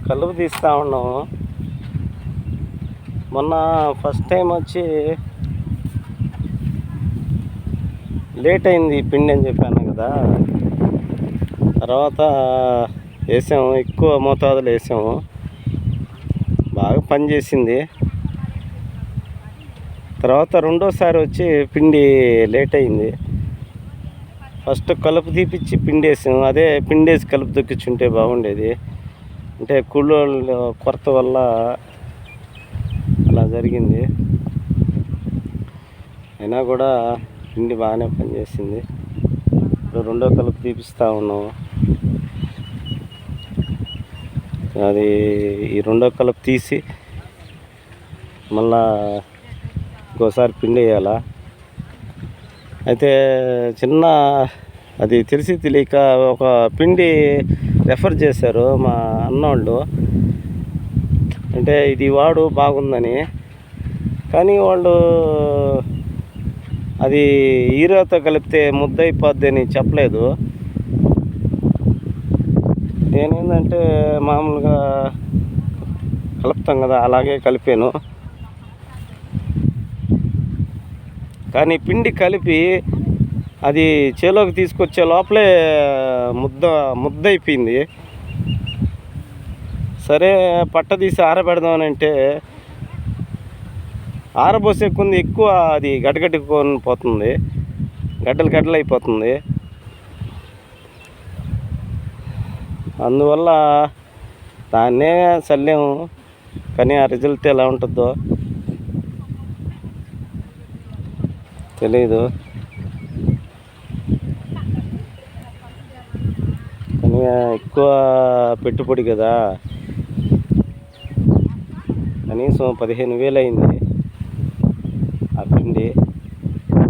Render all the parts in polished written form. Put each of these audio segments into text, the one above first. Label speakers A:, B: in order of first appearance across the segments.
A: కలుపు తీస్తూ ఉన్నాము. మొన్న ఫస్ట్ టైం వచ్చి లేట్ అయింది పిండి అని చెప్పాను కదా. తర్వాత వేసాము, ఎక్కువ మోతాదులో వేసాము, బాగా పనిచేసింది. తర్వాత రెండోసారి వచ్చి పిండి లేట్ అయింది. ఫస్ట్ కలుపు తీపిచ్చి పిండి వేసాము. అదే పిండి వేసి కలుపు దొక్కించుంటే బాగుండేది. అంటే కూలోళ్ళ కొరత వల్ల అలా జరిగింది. అయినా కూడా పిండి బాగానే పనిచేసింది. ఇప్పుడు రెండో కలుపు తీపిస్తూ ఉన్నాము. అది ఈ రెండో కలుపు తీసి మళ్ళా ఇంకోసారి పిండి వేయాలా. అయితే చిన్న అది తెలిసి తెలియక ఒక పిండి రెఫర్ చేశారు మా అన్నోళ్ళు. అంటే ఇది వాడు బాగుందని, కానీ వాళ్ళు అది హీరోతో కలిపితే ముద్దయిపోద్ది అని చెప్పలేదు. నేనేంటంటే మామూలుగా కలుపుతాం కదా, అలాగే కలిపాను. కానీ పిండి కలిపి అది చేలోకి తీసుకొచ్చే లోపలే ముద్ద అయిపోయింది. సరే పట్ట తీసి ఆరబెడదామని అంటే ఆరబోసే కొంది ఎక్కువ అది గడ్డగట్టుకొని పోతుంది, గడ్డలు అయిపోతుంది. అందువల్ల దాన్నే చల్లాము. కానీ ఆ రిజల్ట్ ఎలా ఉంటుందో తెలీదు. కానీ ఎక్కువ పెట్టుబడి కదా, కనీసం 15,000 అయింది ఆ పిండి.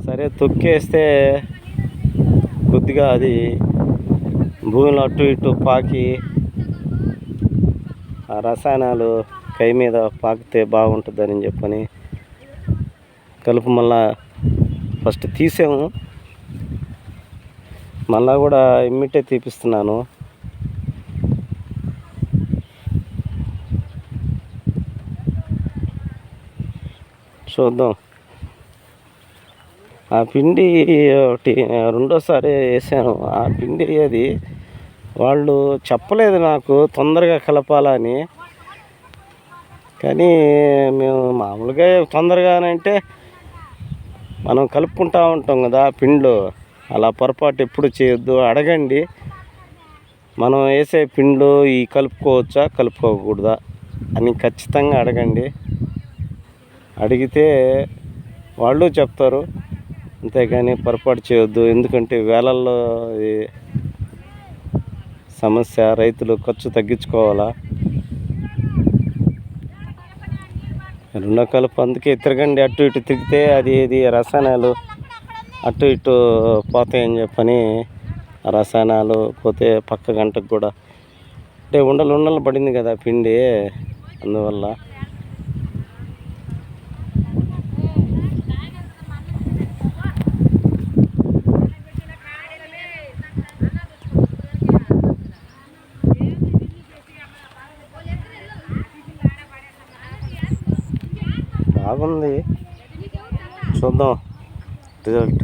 A: సరే తొక్కేస్తే కొద్దిగా అది భూమిలో అటు ఇటు పాకి ఆ రసాయనాలు కై మీద పాకితే బాగుంటుందని చెప్పని కలుపు మళ్ళా ఫస్ట్ తీసాము. మళ్ళా కూడా ఇమ్మిటే తీపిస్తున్నాను. చూద్దాం. ఆ పిండి ఒకటి రెండోసారి వేసాను. ఆ పిండి అది వాళ్ళు చెప్పలేదు నాకు తొందరగా కలపాలని. కానీ మేము మామూలుగా తొందరగానంటే మనం కలుపుకుంటూ ఉంటాం కదా పిండిలో. అలా పొరపాటు ఎప్పుడు చేయొద్దు. అడగండి, మనం వేసే పిండిలో ఈ కలుపుకోవచ్చా కలుపుకోకూడదా అని ఖచ్చితంగా అడగండి. అడిగితే వాళ్ళు చెప్తారు. అంతేగాని పొరపాటు చేయొద్దు. ఎందుకంటే వేలల్లో సమస్య, రైతులు ఖర్చు తగ్గించుకోవాలా. రెండో కలుపు అందుకే తిరగండి, అటు ఇటు తిరిగితే అది రసాయనాలు అటు ఇటు పోతాయని చెప్పని రసాయనాలు పోతే పక్క గంటకు కూడా అంటే ఉండలు పడింది కదా పిండి, అందువల్ల. బాగుంది, చూద్దాం రిజల్ట్.